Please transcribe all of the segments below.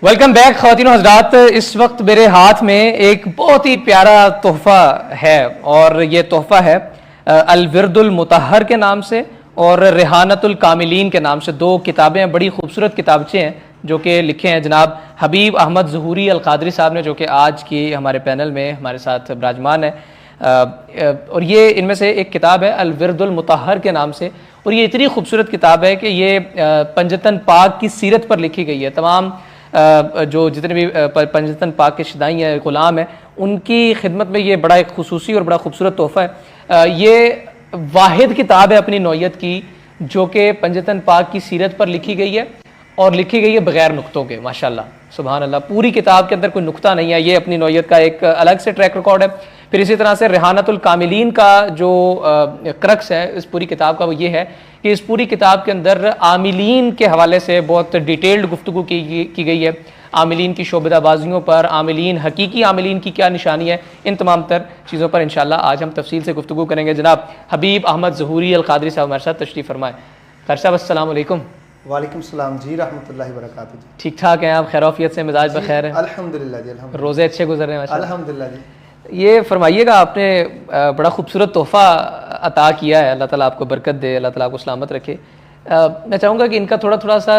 Welcome back ख़वातीन हज़रात। इस वक्त मेरे हाथ में एक बहुत ही प्यारा तोहफ़ा है और ये तोहफ़ा है अल-विर्दुल मुतहर के नाम से और रेहानतुल कामिलीन के नाम से। दो किताबें हैं, बड़ी खूबसूरत किताबचे हैं जो कि लिखे हैं जनाब हबीब अहमद ज़हूरी अल क़ादरी साहब ने, जो कि आज की हमारे पैनल में हमारे साथ विराजमान है। और ये इनमें से एक किताब है अल-विर्दुल मुतहर के नाम से, और ये इतनी खूबसूरत किताब है कि ये पंजतन पाक की सीरत पर लिखी गई है। तमाम जो जितने भी पंजतन पाक के शिदाई हैं, ग़ुलाम हैं, उनकी खिदमत में ये बड़ा एक खुसूसी और बड़ा खूबसूरत तोहफ़ा है। ये वाहिद किताब है अपनी नौयत की जो कि पंजतन पाक की सीरत पर लिखी गई है और लिखी गई है बग़ैर नुक्तों के। माशाअल्लाह, सुभान अल्लाह, पूरी किताब के अंदर कोई नुक्ता नहीं है। ये अपनी नौयत का एक अलग से ट्रैक रिकॉर्ड है। फिर इसी तरह से रेहानतुल कामिलीन का जो क्रक्स है इस पूरी किताब का, वो ये है कि इस पूरी किताब के अंदर आमिलीन के हवाले से बहुत डिटेल्ड गुफ्तगू की गई है। आमिलीन की शोबदाबाजियों पर, आमिलीन, हकीकी आमिलीन की क्या निशानी है, इन तमाम तर चीज़ों पर इंशाअल्लाह आज हम तफसील से गुफ्तगू करेंगे। जनाब हबीब अहमद ज़हूरी अल क़ादरी साहब हमारे साथ तशरीफ़ फरमाए। खैर साहब, अस्सलाम वालेकुम। वालेकुम सलाम जी, रहमतुल्लाहि व बरकातुहू। ठीक ठाक हैं आप? खैरियत से, मिजाज बखैर है? अल्हम्दुलिल्लाह जी, अल्हम्दुलिल्लाह। रोज़े अच्छे गुजर रहे हैं? अल्हम्दुलिल्लाह जी। ये फरमाइएगा, आपने बड़ा खूबसूरत तोहफ़ा अता किया है, अल्लाह ताला आपको बरकत दे, अल्लाह ताला आपको सलामत रखे। मैं चाहूँगा कि इनका थोड़ा सा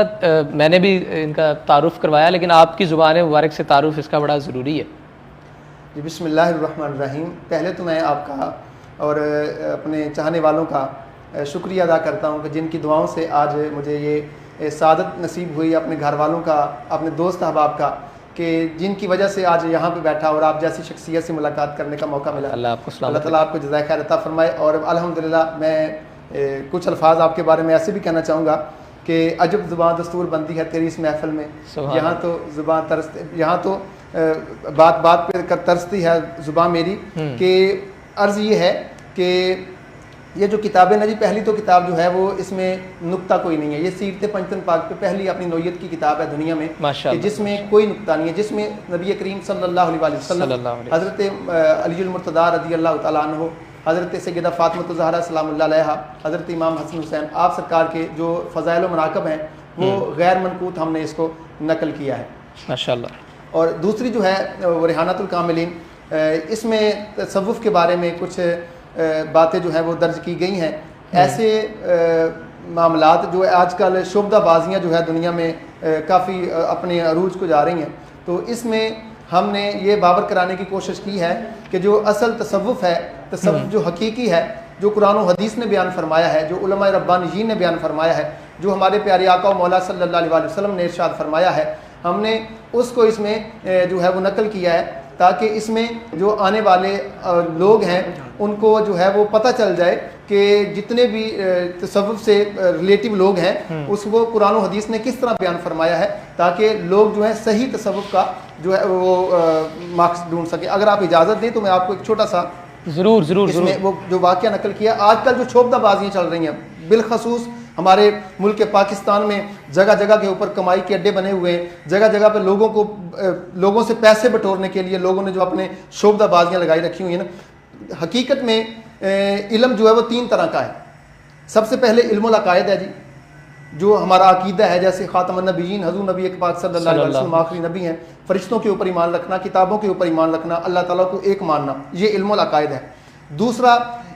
मैंने भी इनका तारुफ़ करवाया, लेकिन आपकी ज़ुबान मुबारक से तारुफ़ इसका बड़ा ज़रूरी है जी। बिस्मिल्लाहिर्रहमानिर्रहीम। पहले तो मैं आपका और अपने चाहने वालों का शुक्रिया अदा करता हूँ कि जिनकी दुआओं से आज मुझे ये सादत नसीब हुई, अपने घर वालों का, अपने दोस्त अहबाब का, कि जिनकी वजह से आज यहाँ पे बैठा और आप जैसी शख्सियत से मुलाकात करने का मौका मिला। अल्लाह ताला आपको जज़ाए खैर अता फरमाए। और अल्हम्दुलिल्लाह मैं कुछ अल्फाज आपके बारे में ऐसे भी कहना चाहूँगा कि अजब ज़ुबान दस्तूर बनती है तेरी इस महफ़िल में। यहाँ तो ज़ुबान तरसती, यहाँ तो बात बात पे तरसती है ज़ुबान मेरी। कि अर्ज़ ये है कि ये जो किताबें ना जी, पहली तो किताब जो है वो इसमें नुक्ता कोई नहीं है। ये सीरत पंजतन पाक पे पहली अपनी नौयत की किताब है दुनिया में कि जिसमें कोई नुक्ता नहीं है, जिसमें नबी करीम सल्लल्लाहु अलैहि वसल्लम, हज़रत अली मुर्तज़ा रज़ी अल्लाह तआला अन्हु, हज़रत सैयदा फ़ातिमा ज़हरा सलामुल्लाह अलैहा, हज़रत इमाम हसन हुसैन, आप सरकार के जो फ़ज़ाइल व मनाक़िब हैं वो गैर मनकूत हमने इसको नकल किया है माशाअल्लाह। और दूसरी जो है वो रेहानतुल कामिलीन, इसमें तसव्वुफ़ के बारे में कुछ बातें जो है वो दर्ज की गई हैं। ऐसे मामलात जो आजकल शोबदाबाजियाँ जो है दुनिया में काफ़ी अपने अरूज को जा रही हैं, तो इसमें हमने ये बावर कराने की कोशिश की है कि जो असल तसव्वुफ़ है, तसव्वुफ़ जो हकीकी है, जो कुरान और हदीस ने बयान फरमाया है, जो उलमाए रब्बानीयीन ने बयान फरमाया है, जो हमारे प्यारे आका मौला सल्लल्लाहु अलैहि वसल्लम ने इरशाद फरमाया है, हमने उसको इसमें जो है वो नकल किया है ताकि इसमें जो आने वाले लोग हैं उनको जो है वो पता चल जाए कि जितने भी तसव्वुफ़ से रिलेटिव लोग हैं उसको कुरान और हदीस ने किस तरह बयान फरमाया है, ताकि लोग जो है सही तसव्वुफ़ का जो है वो मार्क्स ढूंढ सके। अगर आप इजाज़त दें तो मैं आपको एक छोटा सा ज़रूर इसमें वो जो वाक़या नकल किया। आजकल जो शोबदाबाजियाँ चल रही हैं, बिलखसूस हमारे मुल्क के पाकिस्तान में जगह जगह के ऊपर कमाई के अड्डे बने हुए हैं, जगह जगह पे लोगों से पैसे बटोरने के लिए लोगों ने जो अपने शोबदाबाजियाँ लगाई रखी हुई हैं ना। हकीकत में इल्म जो है वो तीन तरह का है। सबसे पहले इल्मुल अकायद है जी, जो हमारा अकीदा है, जैसे खातमुन नबिय्यीन हज़ूर नबी पाक सल्लल्लाहु अलैहि वसल्लम आखिरी नबी हैं, फरिश्तों के ऊपर ईमान रखना, किताबों के ऊपर ईमान रखना, अल्लाह ताला को एक मानना, ये इल्मुल अकायद है। दूसरा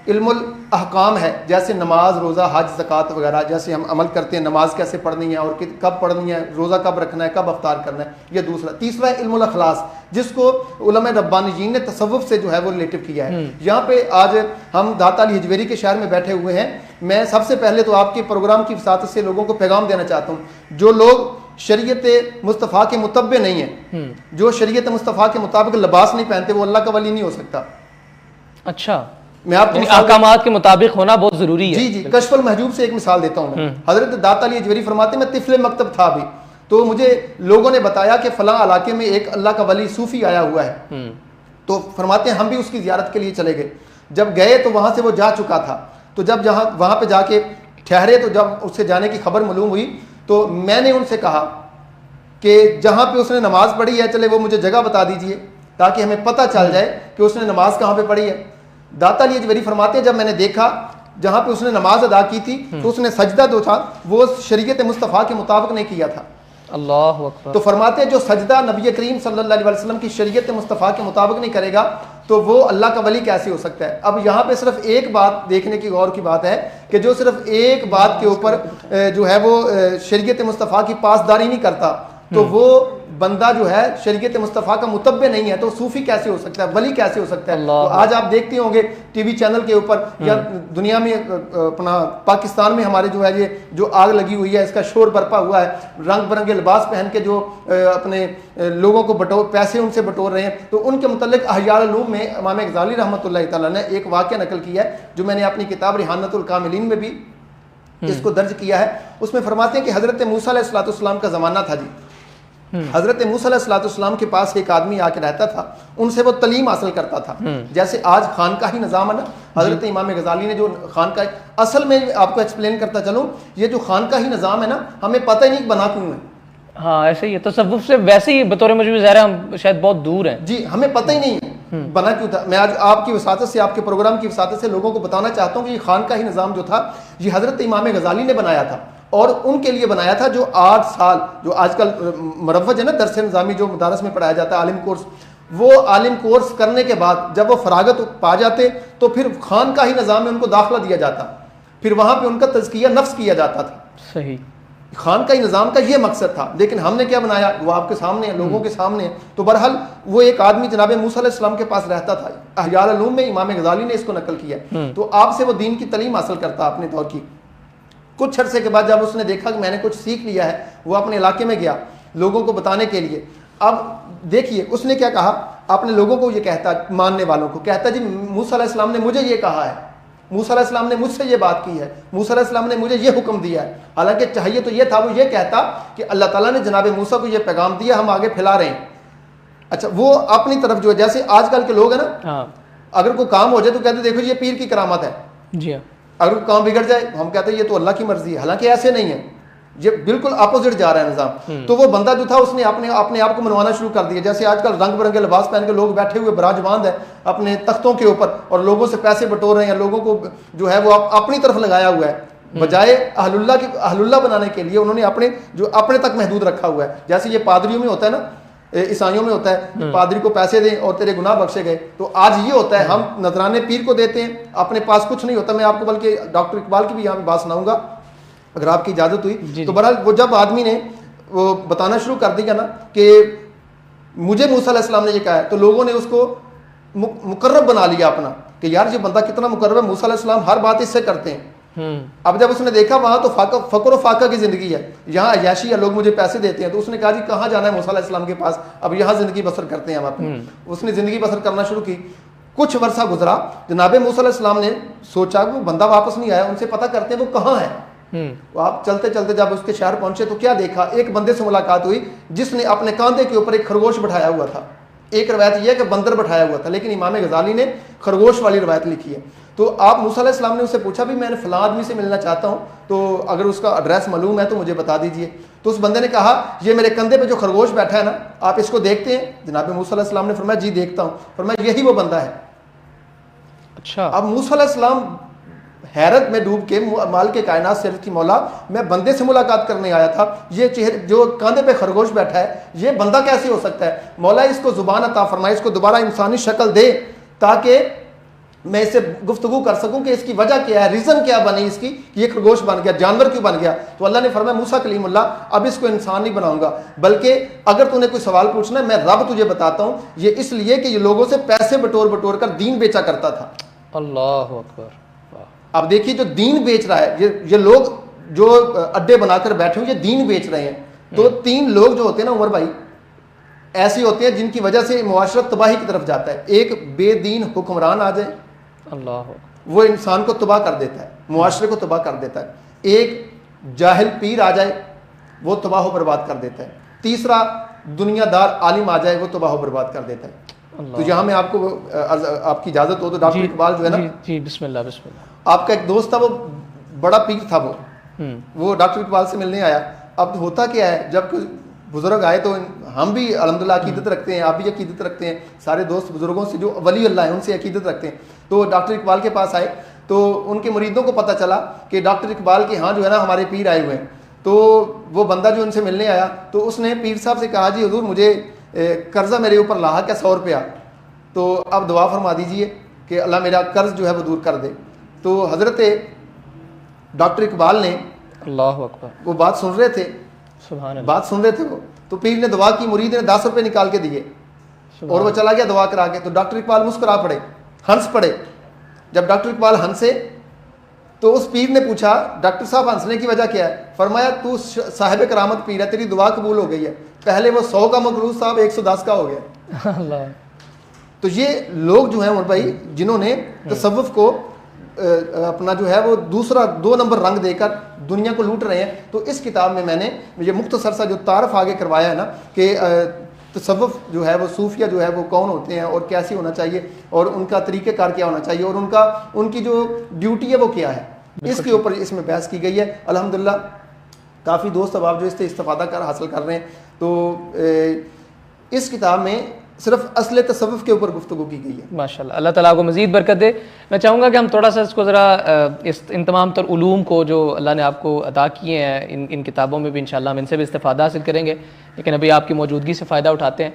इल्मुल अहकाम है, जैसे नमाज, रोज़ा, हज, ज़कात वगैरह जैसे हम अमल करते हैं, नमाज कैसे पढ़नी है और कब पढ़नी है, रोज़ा कब रखना है, कब अफ्तार करना है, ये दूसरा। तीसरा है इल्मुल अखलास, जिसको उलमाए रब्बानीयीन ने तसव्वुफ़ से जो है वो रिलेटिव किया है। यहाँ पे आज हम दाता अली हिजवेरी के शहर में बैठे हुए हैं। मैं सबसे पहले तो आपके प्रोग्राम की वसात से लोगों को पैगाम देना चाहता हूँ, जो लोग शरीयत मुस्तफ़ा के मुतब्बे नहीं है, जो शरीयत मुस्तफ़ा के मुताबिक लिबास नहीं पहनते, वो अल्लाह का वली नहीं हो सकता। अच्छा, मैं आपको अहकामात के मुताबिक होना बहुत जरूरी है। जी, कश्फुल महजूब से एक मिसाल देता हूँ। हजरत दाता अली हिजवेरी फरमाते, मैं तिफले मकतब था भी, तो मुझे लोगों ने बताया कि फलां इलाके में एक अल्लाह का वली सूफी आया हुआ है। तो फरमाते हैं हम भी उसकी जियारत के लिए चले गए। जब गए तो वहां से वो जा चुका था, तो जब वहां पे जाके ठहरे तो जब उससे जाने की खबर मालूम हुई तो मैंने उनसे कहा कि जहां पे उसने नमाज पढ़ी है, चले वो मुझे जगह बता दीजिए ताकि हमें पता चल जाए कि उसने नमाज कहाँ पे पढ़ी है। दाता अली हिजवेरी फरमाते हैं, जब मैंने देखा जहाँ पे उसने नमाज अदा की थी तो उसने सजदा जो था वो शरीयत मुस्तफ़ा के मुताबिक नहीं किया था। अल्लाह अकबर। तो फरमाते हैं जो सजदा नबी करीम सल्लल्लाहु अलैहि वसल्लम की शरीयत मुस्तफ़ा के मुताबिक नहीं करेगा तो वो अल्लाह का वली कैसे हो सकता है। अब यहाँ पे सिर्फ एक बात देखने की गौर की बात है कि जो सिर्फ एक बात के ऊपर जो है वो शरीयत मुस्तफ़ा की पासदारी नहीं करता तो वो बंदा जो है शरीयत मुस्तफ़ा का मुतब्बे नहीं है तो सूफी कैसे हो सकता है, वली कैसे हो सकता है। तो आज आप देखते होंगे टीवी चैनल के ऊपर या दुनिया में अपना पाकिस्तान में हमारे जो है ये जो आग लगी हुई है, इसका शोर बरपा हुआ है, रंग बिरंगे लिबास पहन के जो अपने लोगों को पैसे उनसे बटोर रहे हैं। तो उनके मुतल्लिक अहयाल उलूम में इमाम गज़ाली रहमतुल्लाह तआला ने एक वाक़या नकल किया है जो मैंने अपनी किताब रिहानतुल कामिलीन में भी इसको दर्ज किया है। उसमें फरमाते हैं कि हज़रत मूसा अलैहिस्सलाम का ज़माना था जी। हजरत मूसा अलैहिस्सलाम के पास एक आदमी आके रहता था, उनसे वो तलीम हासिल करता था। जैसे आज खानकाही निज़ाम है ना, हजरत इमाम गज़ाली ने जो खानका, असल में आपको एक्सप्लेन करता चलूँ, ये जो खानकाही निज़ाम है ना हमें पता ही नहीं बना क्यों है। हाँ ऐसे ही है, तसव्वुफ से वैसे ही बतौर मजहबी ज़ाहिर हम शायद बहुत दूर हैं जी, हमें पता ही नहीं है बना क्यों था। मैं आज आपकी वसातत से, आपके प्रोग्राम की वसातत से लोगों को बताना चाहता हूँ कि ये खानकाही निज़ाम जो था ये हजरत इमाम गज़ाली ने बनाया था और उनके लिए बनाया था जो 8 साल जो आजकल मरवज है ना दरस निज़ामी जो मदारस में पढ़ाया जाता है आलिम कोर्स, वो आलिम कोर्स करने के बाद जब वो फरागत पा जाते तो फिर खानकाही निज़ाम में उनको दाखिला दिया जाता, फिर वहाँ पे उनका तज़किया नफ्स किया जाता था। सही, खानकाही निज़ाम का ये मकसद था। लेकिन हमने क्या बनाया वो आपके सामने है, लोगों के सामने है। तो बहरहाल वो एक आदमी जनाब मूसा अलैहिस्सलाम के पास रहता था, अहयाल उलूम में इमाम गज़ाली ने इसको नकल किया। तो आपसे वो दीन की तलीम हासिल करता अपने दौर की। कुछ अरसे के बाद जब उसने देखा कि मैंने कुछ सीख लिया है, वो अपने इलाके में गया लोगों को बताने के लिए। अब देखिए उसने क्या कहा, अपने लोगों को ये कहता, मानने वालों को कहता जी मूसा अलैहिस्सलाम ने मुझे ये कहा है, मूसा अलैहिस्सलाम ने मुझसे ये बात की है, मूसा अलैहिस्सलाम ने मुझे ये हुक्म दिया है। हालांकि चाहिए तो ये था वो ये कहता कि अल्लाह ताला ने जनाब मूसा को ये पैगाम दिया, हम आगे फैला रहे हैं। अच्छा, वो अपनी तरफ जो है, जैसे आजकल के लोग हैं ना, अगर कोई काम हो जाए तो कहते देखो ये पीर की करामत है जी हाँ। अगर काम बिगड़ जाए हम कहते हैं ये तो अल्लाह की मर्जी है। हालांकि ऐसे नहीं है, ये बिल्कुल अपोजिट जा रहा है निज़ाम। तो वो बंदा जो था उसने अपने आप को मनवाना शुरू कर दिया। जैसे आजकल रंग बिरंगे लिबास पहन के लोग बैठे हुए बराजबान है अपने तख्तों के ऊपर और लोगों से पैसे बटोर रहे हैं, लोगों को जो है वो अपनी तरफ लगाया हुआ है, बजाय अहलुल्लाह बनाने के लिए उन्होंने अपने तक महदूद रखा हुआ है। जैसे ये पादरियों में होता है ना, ईसाइयों में होता है पादरी को पैसे दें और तेरे गुनाह बख्शे गए, तो आज ये होता है हम नजराने पीर को देते हैं, अपने पास कुछ नहीं होता। मैं आपको बल्कि डॉक्टर इकबाल की भी यहाँ पे बात सुनाऊंगा अगर आपकी इजाजत हुई। तो बहरहाल वो जब आदमी ने वो बताना शुरू कर दिया ना कि मुझे मूसा अलैहिस्सलाम ने ये कहा है, तो लोगों ने उसको मुकर्रब बना लिया अपना कि यार ये बंदा कितना मुकर्रब है, मूसा अलैहिस्सलाम हर बात इससे करते हैं। अब जब उसने देखा वहां तो फकर फाका की जिंदगी है, यहाँ अय्याशी है, लोग मुझे पैसे देते हैं, तो उसने कहा जी कहाँ जाना है मूसा अलैहिस्सलाम के पास, अब यहाँ जिंदगी बसर करते हैं हम अपनी। उसने जिंदगी बसर करना शुरू की। कुछ वर्षा गुजरा, जनाब मूसा अलैहिस्सलाम ने सोचा वो बंदा वापस नहीं आया, उनसे पता करते हैं वो कहाँ है। आप चलते चलते जब उसके शहर पहुंचे तो क्या देखा, एक बंदे से मुलाकात हुई जिसने अपने कांधे के ऊपर एक खरगोश बैठाया हुआ था। एक रवायत यह है कि बंदर बैठाया हुआ था, लेकिन इमाम गज़ाली ने खरगोश वाली रवायत लिखी है। तो आप मूसा अलैहिस्सलाम ने उससे पूछा भी मैंने फलां आदमी से मिलना चाहता हूँ, तो अगर उसका एड्रेस मालूम है तो मुझे बता दीजिए। तो उस बंदे ने कहा ये मेरे कंधे पे जो खरगोश बैठा है ना, आप इसको देखते हैं? जनाब मूसा अलैहिस्सलाम ने फरमाया जी देखता हूँ। फरमाया यही वो बंदा है। अच्छा, अब मूसा अलैहिस्सलाम हैरत में डूब के माल के कायनात से की मौला मैं बंदे से मुलाकात करने आया था, ये चेहरे जो कंधे पे खरगोश बैठा है ये बंदा कैसे हो सकता है? मौला इसको जुबान अता फरमाए, इसको दोबारा इंसानी शक्ल दे ताकि मैं इससे गुफ्तगू कर सकूं कि इसकी वजह क्या है, रीजन क्या बनी इसकी, ये खरगोश बन गया, जानवर क्यों बन गया। तो अल्लाह ने फरमाया मूसा कलीमुल्लाह अब इसको इंसान नहीं बनाऊंगा, बल्कि अगर तूने कोई सवाल पूछना है मैं रब तुझे बताता हूं, ये इसलिए कि ये लोगों से पैसे बटोर कर दीन बेचा करता था। अल्लाह अकबर। अब देखिए जो दीन बेच रहा है, ये लोग जो अड्डे बनाकर बैठे हुए ये दीन बेच रहे हैं। तो 3 लोग जो होते हैं ना उमर भाई, ऐसे होते हैं जिनकी वजह से मुआशरत तबाही की तरफ जाता है। एक बेदीन हुक्मरान आ जाए, अल्लाह, वो इंसान को तबाह कर देता है, मुआशरे को तबाह कर देता है। एक जाहिल पीर आ जाए, वो तबाह बर्बाद कर देता है। तीसरा दुनियादार आलिम आ जाए, वो तबाह बर्बाद कर देता है। तो यहाँ में आपको आपकी इजाजत हो तो डॉक्टर इकबाल जो है ना, जी बिस्मिल्लाह बिस्मिल्लाह, आपका एक दोस्त था वो बड़ा पीर था, वो डॉक्टर इकबाल से मिलने आया। अब होता क्या है, जब बुजुर्ग आए तो हम भी अल्हम्दुलिल्लाह अकीदत रखते हैं, आप भी अकीदत रखते हैं, सारे दोस्त बुजुर्गों से जो वली अल्लाह है उनसे अकीदत रखते हैं। तो डॉक्टर इकबाल के पास आए तो उनके मुरीदों को पता चला कि डॉक्टर इकबाल के यहाँ जो है ना हमारे पीर आए हुए हैं। तो वो बंदा जो उनसे मिलने आया तो उसने पीर साहब से कहा, जी हुजूर मुझे कर्जा मेरे ऊपर लाहक है 100 रुपया, तो अब दुआ फरमा दीजिए कि अल्लाह मेरा कर्ज जो है वो दूर कर दे। तो हज़रत डॉक्टर इकबाल ने अल्लाह अकबर वो बात सुन रहे थे, सुभान अल्लाह, बात सुन रहे थे वो, तो पीर ने दुआ की, मुरीद ने 10 रुपये निकाल के दिए और वो चला गया दुआ करा के। तो डॉक्टर इकबाल मुस्कुरा पड़े, हंस पड़े। जब डॉक्टर इकबाल हंसे तो उस पीर ने पूछा, डॉक्टर साहब हंसने की वजह क्या है? फरमाया तू साहिब करामत पीर है, तेरी दुआ कबूल हो गई है। पहले वो 100 का मकरूज साहब 110 का हो गया। अल्लाह। तो ये लोग जो हैं उमर भाई, जिन्होंने तसव्वुफ को अपना जो है वो दूसरा 2 नंबर रंग देकर दुनिया को लूट रहे हैं। तो इस किताब में मैंने ये मुख्तसर सा जो तारफ़ आगे करवाया है ना कि तसव्वुफ जो है वो सूफिया जो है वो कौन होते हैं और कैसे होना चाहिए और उनका तरीक़ेकार क्या होना चाहिए और उनकी जो ड्यूटी है वो क्या है, इसके ऊपर इसमें बहस की गई है। अल्हम्दुलिल्लाह काफ़ी दोस्त अब आप जो इससे इस्तेफ़ादा हासिल कर रहे हैं। तो इस किताब में सिर्फ असले तसव्वुफ के ऊपर गुफ्तगू की गई है। माशाल्लाह, अल्लाह ताला को मज़ीद बरकत दे। मैं चाहूँगा कि हम थोड़ा सा इसको ज़रा इन तमाम तर उलूम को जो अल्लाह ने आपको अता किए हैं इन किताबों में भी इंशाल्लाह हम इनसे भी इस्तेफ़ादा हासिल करेंगे, लेकिन अभी आपकी मौजूदगी से फ़ायदा उठाते हैं।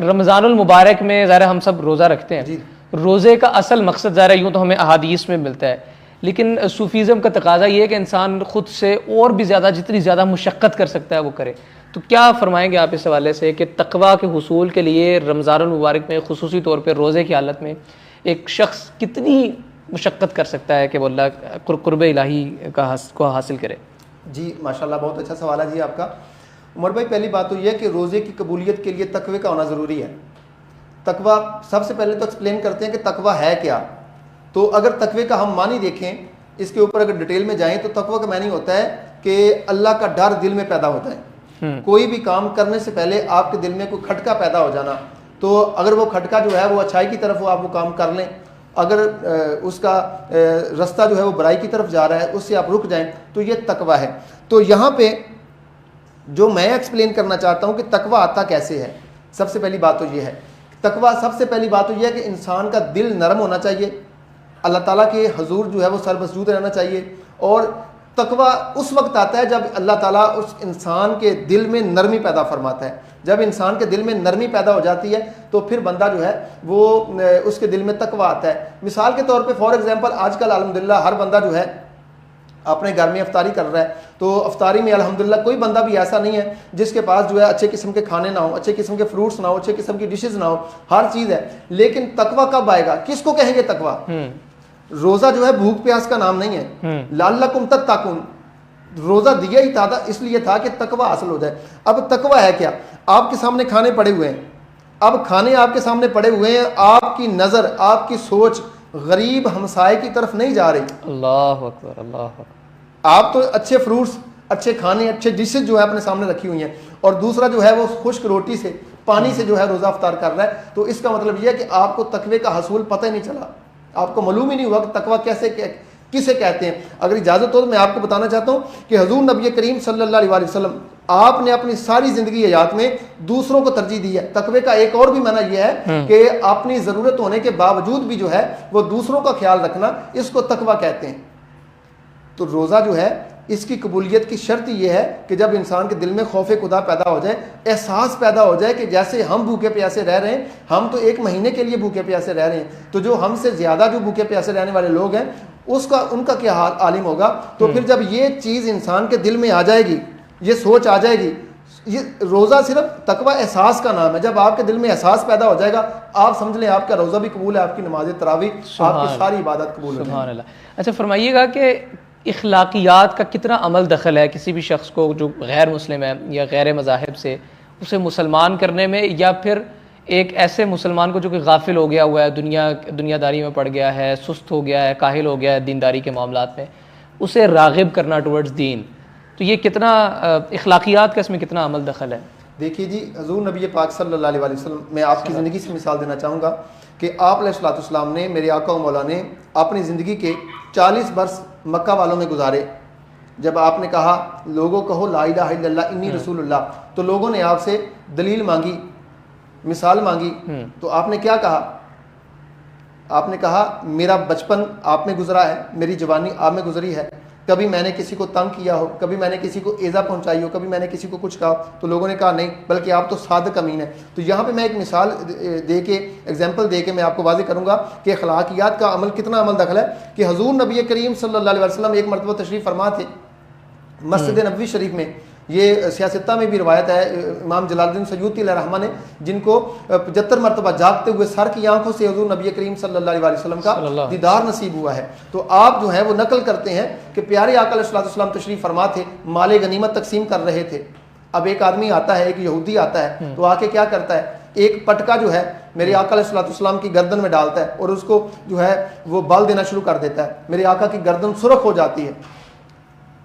रमज़ानुल मुबारक में ज़ाहिर हम सब रोज़ा रखते हैं। रोज़े का असल मकसद ज़ाहिर यूँ तो हमें अहादीस में मिलता है, लेकिन सूफ़ीज़म का तकाज़ा ये है कि इंसान ख़ुद से और भी ज़्यादा जितनी ज़्यादा मुशक्क़त कर सकता है वो करे। तो क्या फरमाएंगे आप इस हवाले से कि तक़वा के हुसूल के लिए रमज़ानुल मुबारक में ख़ुसूसी तौर पर रोज़े की हालत में एक शख्स कितनी मुशक्क़त कर सकता है कि वो अल्लाह क़ुर्ब इलाही को हासिल करे? जी माशाल्लाह, बहुत अच्छा सवाल है जी आपका। उमर भाई, पहली बात तो यह है कि रोज़े की कबूलियत के लिए तकवे का होना ज़रूरी है। तकवा सबसे पहले तो एक्सप्लेन करते हैं कि तकवा है क्या। तो अगर तकवे का हम मानी देखें, इसके ऊपर अगर डिटेल में जाएं तो तकवा का मानी होता है कि अल्लाह का डर दिल में पैदा होता है। कोई भी काम करने से पहले आपके दिल में कोई खटका पैदा हो जाना, तो अगर वो खटका जो है वो अच्छाई की तरफ आप वो काम कर लें, अगर उसका रास्ता जो है वो बुराई की तरफ जा रहा है उससे आप रुक जाएं, तो ये तकवा है। तो यहाँ पे जो मैं एक्सप्लेन करना चाहता हूँ कि तकवा आता कैसे है, सबसे पहली बात तो ये है, तकवा सबसे पहली बात तो ये है कि इंसान का दिल नरम होना चाहिए, अल्लाह ताला के हजूर जो है वो सरबसजूद रहना चाहिए। और तकवा उस वक्त आता है जब अल्लाह ताला उस इंसान के दिल में नरमी पैदा फरमाता है। जब इंसान के दिल में नरमी पैदा हो जाती है तो फिर बंदा जो है वो उसके दिल में तकवा आता है। मिसाल के तौर पे फॉर एग्जांपल आजकल अल्हम्दुलिल्लाह हर बंदा जो है अपने घर में अफ्तारी कर रहा है, तो अफ्तारी में अल्हम्दुलिल्लाह कोई बंदा भी ऐसा नहीं है जिसके पास जो है अच्छे किस्म के खाने ना हो, अच्छे किस्म के फ्रूट्स ना हो, अच्छे किस्म की डिशेज ना हो, हर चीज़ है। लेकिन तकवा कब आएगा? किसको कहेंगे तकवा? रोज़ा जो है भूख प्यास का नाम नहीं है। लअल्लकुम तत्तकून, रोज़ा दिया ही था इसलिए था कि तकवा हासिल हो जाए। अब तकवा है क्या? आपके सामने खाने पड़े हुए हैं, अब खाने आपके सामने पड़े हुए हैं, आपकी नज़र आपकी सोच गरीब हमसाए की तरफ नहीं जा रही। अल्लाह अकबर, अल्लाह अकबर। आप तो अच्छे फ्रूट्स, अच्छे खाने, अच्छे डिशेज जो है अपने सामने रखी हुई हैं, और दूसरा जो है वो खुश्क रोटी से, पानी से जो है रोज़ा अफ्तार कर रहा है। तो इसका मतलब यह है कि आपको तकवे का हसूल पता ही नहीं चला, आपको मालूम ही नहीं हुआ कि तकवा किसे कहते हैं। अगर इजाज़त हो तो मैं आपको बताना चाहता हूँ कि हजूर नबी करीम सल्लल्लाहु अलैहि वसल्लम आपने अपनी सारी ज़िंदगी हयात में दूसरों को तरजीह दी है। तकवे का एक और भी माना यह है कि अपनी ज़रूरत होने के बावजूद भी जो है वो दूसरों का ख्याल रखना, इसको तकवा कहते हैं। तो रोज़ा जो है इसकी कबूलियत की शर्त यह है कि जब इंसान के दिल में खौफ खुदा पैदा हो जाए, एहसास पैदा हो जाए कि जैसे हम भूखे प्यासे रह रहे हैं, हम तो 1 महीने के लिए भूखे प्यासे रह रहे हैं, तो जो हमसे ज़्यादा जो भूखे प्यासे रहने वाले लोग हैं उनका क्या हाल आलिम होगा। तो फिर जब ये चीज़ इंसान के दिल में आ जाएगी, ये सोच आ जाएगी, ये रोज़ा सिर्फ तकवा एहसास का नाम है। जब आपके दिल में एहसास पैदा हो जाएगा, आप समझ लें आपका रोज़ा भी कबूल है, आपकी नमाज तरावी, आपकी सारी इबादत कबूल है। सुभान अल्लाह। अच्छा फरमाइएगा कि इखलाकियात का कितना अमल दखल है किसी भी शख्स को जो गैर मुस्लिम है या गैर मज़ाहिब से, उसे मुसलमान करने में, या फिर एक ऐसे मुसलमान को जो कि गाफिल हो गया हुआ है, दुनियादारी में पड़ गया है, सुस्त हो गया है, काहिल हो गया है दीनदारी के मामलात में, उसे राग़िब करना टुवर्ड्स दीन। तो ये कितना इखलाकियात का इसमें कितना अमल दखल है? देखिए जी, हज़ूर नबी पाक सल्लल्लाहु अलैहि वसल्लम, मैं आपकी ज़िंदगी से मिसाल देना चाहूँगा कि आप अलैहिस्सलाम ने, मेरे आका व मौला ने अपनी ज़िंदगी के 40 वर्ष मक्का वालों में गुजारे। जब आपने कहा लोगों कहो ला इलाहा इल्लल्लाह इन्नी रसूलुल्लाह, तो लोगों ने आपसे दलील मांगी, मिसाल मांगी, तो आपने क्या कहा? आपने कहा मेरा बचपन आप में गुजरा है, मेरी जवानी आप में गुजरी है, कभी मैंने किसी को तंग किया हो, कभी मैंने किसी को ईज़ा पहुंचाई हो, कभी मैंने किसी को कुछ कहा, तो लोगों ने कहा नहीं, बल्कि आप तो सादिक अमीन है। तो यहाँ पे मैं एक मिसाल दे के, एग्जाम्पल दे के मैं आपको वाज़ेह करूँगा कि अखलाकियात का अमल कितना अमल दखल है कि हजूर नबी करीम सल्लल्लाहु अलैहि वसल्लम एक मरतबा तशरीफ़ फरमा थे मस्जिद नबवी शरीफ में। ये सियासत्ता में भी रिवायत है, इमाम जलालुद्दीन सयूती रहमा ने, जिनको 75 मरतबा जागते हुए सर की आंखों से हुजूर नबी करीम सल्लल्लाहु अलैहि वसल्लम का दीदार नसीब हुआ है। तो आप जो है वो नकल करते हैं कि प्यारे आका अलैहि सल्लम तशरीफ़ फरमा थे, माल गनीमत तकसीम कर रहे थे। अब एक आदमी आता है, एक यहूदी आता है, तो आके क्या करता है, एक पटका जो है मेरे आका अलैहिस्सलाम की गर्दन में डालता है और उसको जो है वो बल देना शुरू कर देता है। मेरे आका की गर्दन सुरख हो जाती है।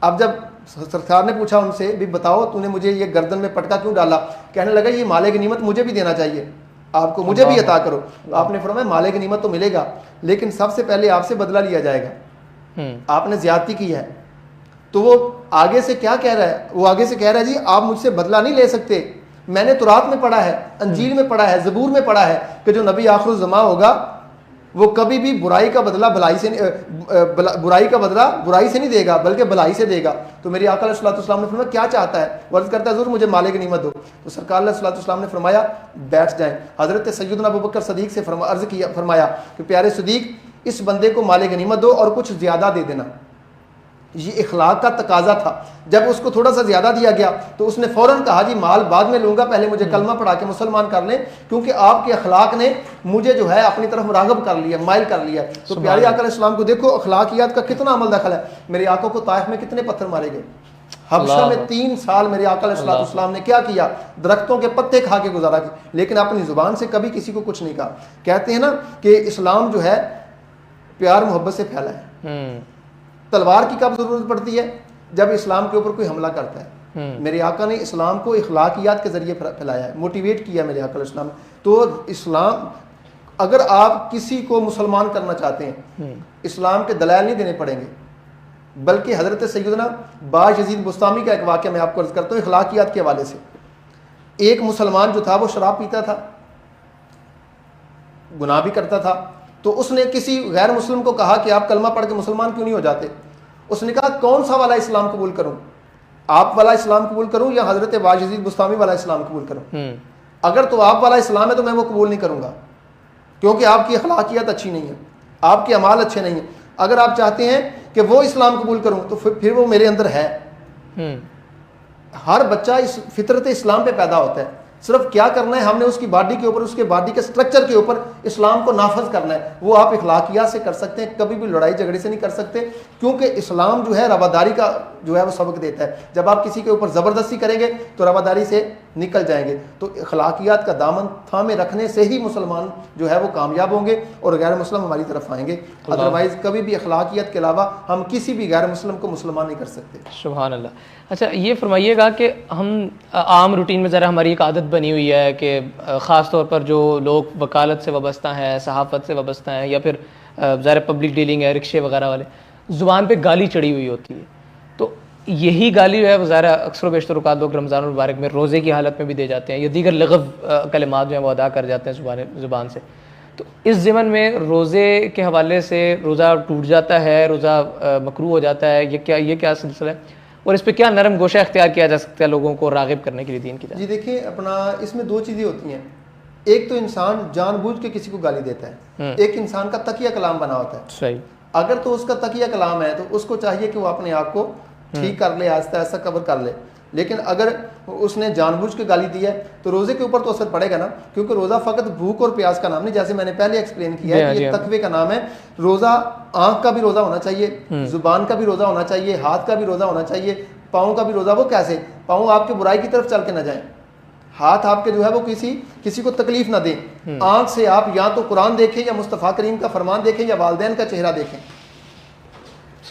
अब जब सरकार ने पूछा उनसे, भी बताओ तूने मुझे ये गर्दन में पटका क्यों डाला, कहने लगा ये माले गनीमत मुझे भी देना चाहिए, आपको मुझे भी अता करो। तो आपने फरमाया माले गनीमत तो मिलेगा, लेकिन सबसे पहले आपसे बदला लिया जाएगा, आपने ज्यादती की है। तो वो आगे से क्या कह रहा है, वो आगे से कह रहा है जी आप मुझसे बदला नहीं ले सकते, मैंने तुरात में पढ़ा है, अंजील में पढ़ा है, ज़बूर में पढ़ा है कि जो नबी आखिर ज़मा होगा वो कभी भी बुराई का बदला बुराई से नहीं देगा, बल्कि भलाई से देगा। तो मेरी आका अलैहिस्सलातु वस्सलाम ने फरमाया क्या चाहता है, वर्ज़ करता है ज़रूर मुझे माले गनीमत दो। तो सरकार अलैहिस्सलातु वस्सलाम ने फरमाया बैठ जाएं। हज़रत सैयदना अबू बकर सदीक से फरमाया कि प्यारे सदीक, इस बंदे को माले गनीमत दो और कुछ ज़्यादा दे देना। ये इखलाक का तकाजा था। जब उसको थोड़ा सा ज्यादा दिया गया तो उसने फौरन कहा जी माल बाद में लूंगा, पहले मुझे कलमा पढ़ा के मुसलमान कर लें, क्योंकि आपके अखलाक ने मुझे जो है अपनी तरफ रागब कर लिया, माइल कर लिया। तो प्यारे आका अलैहिस्सलाम को देखो अखलाकियात का कितना अमल दखल है। मेरे आका को ताइफ में कितने पत्थर मारे गए, हबशा में 3 साल मेरे आका अलैहिस्सलाम ने क्या किया, दरख्तों के पत्ते खा के गुजारा किया, लेकिन अपनी जुबान से कभी किसी को कुछ नहीं कहा। कहते हैं ना कि इस्लाम जो है प्यार मोहब्बत से फैला है। तलवार की कब जरूरत पड़ती है, जब इस्लाम के ऊपर कोई हमला करता है। मेरे आका ने इस्लाम को इखलाकियात के जरिए फैलाया है, मोटिवेट किया मेरे आका इस्लाम। तो इस्लाम, अगर आप किसी को मुसलमान करना चाहते हैं, इस्लाम के दलाइल नहीं देने पड़ेंगे, बल्कि हजरत सैयदना बायज़ीद बुस्तामी का एक वाक़या मैं आपको अर्ज़ करता हूँ इखलाकियात के हवाले से। एक मुसलमान जो था वो शराब पीता था, गुनाह भी करता था। तो उसने किसी गैर मुस्लिम को कहा कि आप कलमा पढ़ के मुसलमान क्यों नहीं हो जाते। उसने कहा कौन सा वाला इस्लाम कबूल करूं, आप वाला इस्लाम कबूल करूं या हजरत बायज़ीद बुस्तामी वाला इस्लाम कबूल करूं। अगर तो आप वाला इस्लाम है तो मैं वो कबूल नहीं करूंगा, क्योंकि आपकी अखलाकियत अच्छी नहीं है, आपके अमाल अच्छे नहीं है। अगर आप चाहते हैं कि वो इस्लाम कबूल करूं तो फिर वो मेरे अंदर है। हर बच्चा इस फितरत इस्लाम पे पैदा होता है, सिर्फ क्या करना है हमने उसकी बॉडी के ऊपर, उसके बॉडी के स्ट्रक्चर के ऊपर इस्लाम को नाफज करना है। वो आप इखलाकियात से कर सकते हैं, कभी भी लड़ाई झगड़े से नहीं कर सकते, क्योंकि इस्लाम जो है रवादारी का जो है वो सबक देता है। जब आप किसी के ऊपर ज़बरदस्ती करेंगे तो रवादारी से निकल जाएंगे। तो इखलाकियात का दामन थामे रखने से ही मुसलमान जो है वो कामयाब होंगे और गैर मुस्लिम हमारी तरफ आएंगे। अदरवाइज़ कभी भी इखलाकियात के अलावा हम किसी भी गैर मुस्लिम को मुसलमान नहीं कर सकते। सुभान अल्लाह। अच्छा ये फरमाइएगा कि हम आम रूटीन में ज़रा हमारी एक आदत बनी हुई है कि ख़ास तौर पर जो लोग वकालत से वाबस्ता हैं, सहाफ़त से वाबस्ता हैं, या फिर ज़रा पब्लिक डीलिंग है, रिक्शे वगैरह वाले, ज़ुबान पे गाली चढ़ी हुई होती है। तो यही गाली जो है वो ज़रा अक्सर बेशतर औक़ात लोग रमज़ान मुबारक में रोज़े की हालत में भी दे जाते हैं, या दीगर लगव कलिमात जो हैं वो अदा कर जाते हैं ज़ुबान से। तो इस ज़िमन में रोज़े के हवाले से रोज़ा टूट जाता है, रोज़ा मकरूह हो जाता है, ये क्या सिलसिला है, और इस पर क्या नरम गोशा इख्तियार किया जा सकता है लोगों को राग़िब करने के लिए दीन की तरफ? जी देखिए, अपना इसमें 2 चीज़ें होती हैं। एक तो इंसान जानबूझ के किसी को गाली देता है, एक इंसान का तकिया कलाम बना होता है। सही। अगर तो उसका तकिया कलाम है तो उसको चाहिए कि वो अपने आप को ठीक कर ले, आहिस्ता आहिस्ता कवर कर ले। लेकिन अगर उसने जानबूझ के गाली दी है तो रोज़े के ऊपर तो असर पड़ेगा ना, क्योंकि रोज़ा फ़कत भूख और प्यास का नाम नहीं, जैसे मैंने पहले एक्सप्लेन किया है कि ये तकवे का नाम है। रोज़ा आँख का भी रोज़ा होना चाहिए, ज़ुबान का भी रोज़ा होना चाहिए, हाथ का भी रोज़ा होना चाहिए, पाँव का भी रोज़ा। वो कैसे? पाँव आपके बुराई की तरफ चल के ना जाए, हाथ आपके जो है वो किसी को तकलीफ ना दें। आँख से आप या तो कुरान देखें, या मुस्तफ़ा करीम का फरमान देखें, या वालिदैन का चेहरा देखें।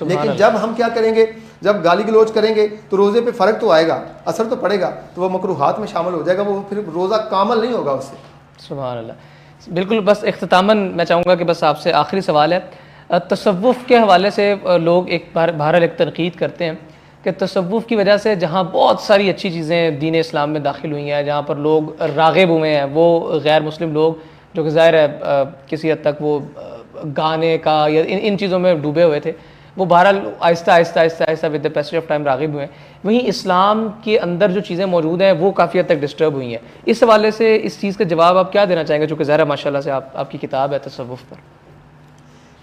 लेकिन जब हम क्या करेंगे, जब गाली गलोच करेंगे तो रोज़े पे फ़र्क तो आएगा, असर तो पड़ेगा, तो वह मकरूहात में शामिल हो जाएगा, वो फिर रोज़ा कामल नहीं होगा उससे। सुभान अल्लाह। बिल्कुल। बस इख्तितामन मैं चाहूँगा कि बस आपसे आखिरी सवाल है, तसव्वुफ़ के हवाले से लोग एक बहरहाल एक तनकीद करते हैं कि तसव्वुफ़ की वजह से जहाँ बहुत सारी अच्छी चीज़ें दीन इस्लाम में दाखिल हुई हैं, जहाँ पर लोग राग़िब हुए हैं, वो गैर मुस्लिम लोग जो कि ज़ाहिर है किसी हद तक वो गाने का या इन चीज़ों में डूबे हुए थे, वो बहरहाल आहिस्ता आहिस्ता आहिस्ता आहिस्ता with the passage of time राग़िब हुए हैं। वहीं इस्लाम के अंदर जो चीज़ें मौजूद हैं वो काफ़ी हद तक डिस्टर्ब हुई हैं। इस हवाले से इस चीज़ का जवाब आप क्या देना चाहेंगे, चूँकि ज़ाहिर माशाल्लाह से आपकी किताब है तसव्वुफ़ पर।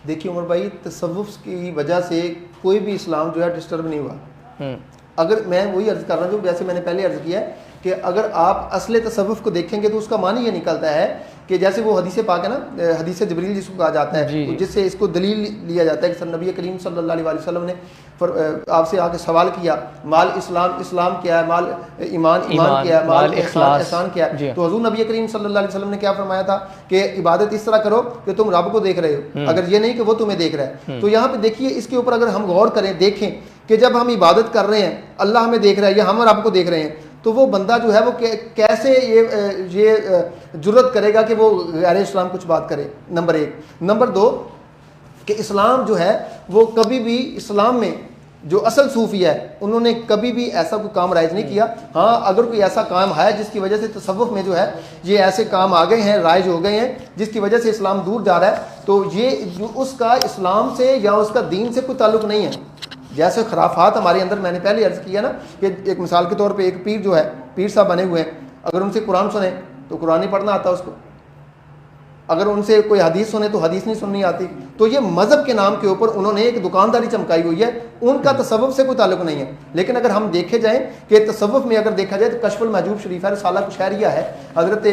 देखिए उमर भाई, तसव्वुफ़ की वजह से कोई भी इस्लाम जो है डिस्टर्ब नहीं हुआ। अगर मैं वही अर्ज़ कर रहा हूँ जो जैसे मैंने पहले अर्ज़ किया है कि अगर आप असले तसव्वुफ़ को देखेंगे तो उसका मानी ये निकलता है कि जैसे वो हदीस पाक है ना, हदीस जिब्रील जिसको कहा जाता है, जिससे इसको दलील लिया जाता है कि नबी करीम सल्लल्लाहु अलैहि वसल्लम ने आपसे आके सवाल किया, माल इस्लाम क्या है, माल ईमान क्या है, माल एहसान क्या है। तो हुज़ूर नबी करीम सल्लल्लाहु अलैहि वसल्लम ने क्या फरमाया था कि इबादत इस तरह करो कि तुम रब को देख रहे हो, अगर ये नहीं कि वो तुम्हें देख रहा है। तो यहाँ पे देखिए, इसके ऊपर अगर हम गौर करें, देखें कि जब हम इबादत कर रहे हैं अल्लाह हमें देख रहा है या हम रब को देख रहे हैं, तो वो बंदा जो है वो कैसे ये जुर्रत करेगा कि वो गैर इस्लाम कुछ बात करे, नंबर एक। नंबर दो कि इस्लाम जो है वो कभी भी, इस्लाम में जो असल सूफी है उन्होंने कभी भी ऐसा कोई काम राइज नहीं किया। हाँ, अगर कोई ऐसा काम है जिसकी वजह से तसव्वुफ़ में जो है ये ऐसे काम आ गए हैं, राइज हो गए हैं, जिसकी वजह से इस्लाम दूर जा रहा है, तो ये उसका इस्लाम से या उसका दीन से कोई ताल्लुक़ नहीं है। जैसे खराफात हमारे अंदर, मैंने पहले अर्ज़ किया ना कि एक मिसाल के तौर पे एक पीर जो है, पीर साहब बने हुए हैं, अगर उनसे कुरान सुने तो कुरान नहीं पढ़ना आता उसको, अगर उनसे कोई हदीस सुने तो हदीस नहीं सुननी आती। तो ये मज़हब के नाम के ऊपर उन्होंने एक दुकानदारी चमकाई हुई है, उनका तसव्वुफ़ से कोई ताल्लुक़ नहीं है। लेकिन अगर हम देखे जाएँ कि तसव्वुफ़ में अगर देखा जाए तो कश्फुल महजूब शरीफ है, रिसाला कुशैरिया है, हज़रत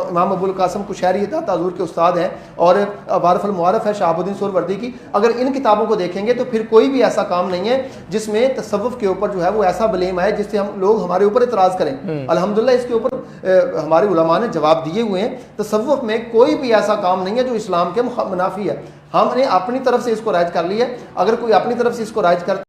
इमाम अबुल कासिम कुशैरी हज़ूर के उस्ताद हैं, और वारफुल मुआरफ है शहाबुद्दीन सुहरवर्दी की। अगर इन किताबों को देखेंगे तो फिर कोई भी ऐसा काम नहीं है जिसमें तसव्वुफ़ के ऊपर जो है वो ऐसा ब्लेम आए जिससे हम लोग हमारे ऊपर इतराज़ करें। अल्हम्दुलिल्लाह इसके ऊपर हमारे उलमा ने जवाब दिए हुए हैं। तसव्वुफ़ में कोई भी ऐसा काम नहीं है जो इस्लाम के मुनाफी है। हमने अपनी तरफ से इसको राइज कर लिया है। अगर कोई अपनी तरफ से इसको राइज कर